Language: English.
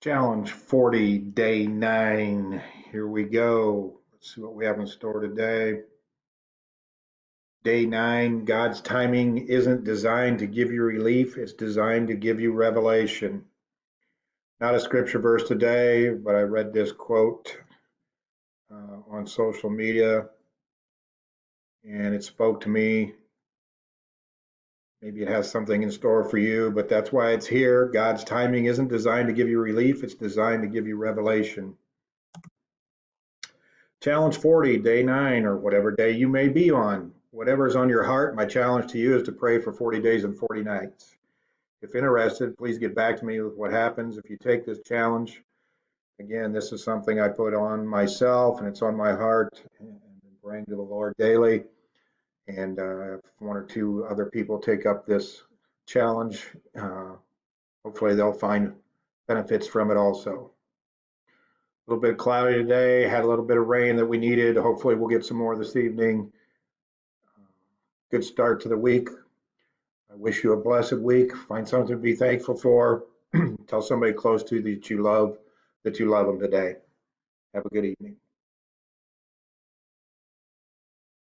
Challenge 40, day 9. Here we go. Let's see what we have in store today. Day 9, God's timing isn't designed to give you relief, it's designed to give you revelation. Not a scripture verse today, but I read this quote on social media and it spoke to me. Maybe it has something in store for you, but that's why it's here. God's timing isn't designed to give you relief, it's designed to give you revelation. Challenge 40, day 9, or whatever day you may be on. Whatever is on your heart, my challenge to you is to pray for 40 days and 40 nights. If interested, please get back to me with what happens if you take this challenge. Again, this is something I put on myself, and it's on my heart, and I'm praying to the Lord daily. And if one or two other people take up this challenge, hopefully they'll find benefits from it also. A little bit cloudy today, had a little bit of rain that we needed. Hopefully we'll get some more this evening. Good start to the week. I wish you a blessed week. Find something to be thankful for. Tell somebody close to you that you love them today. Have a good evening.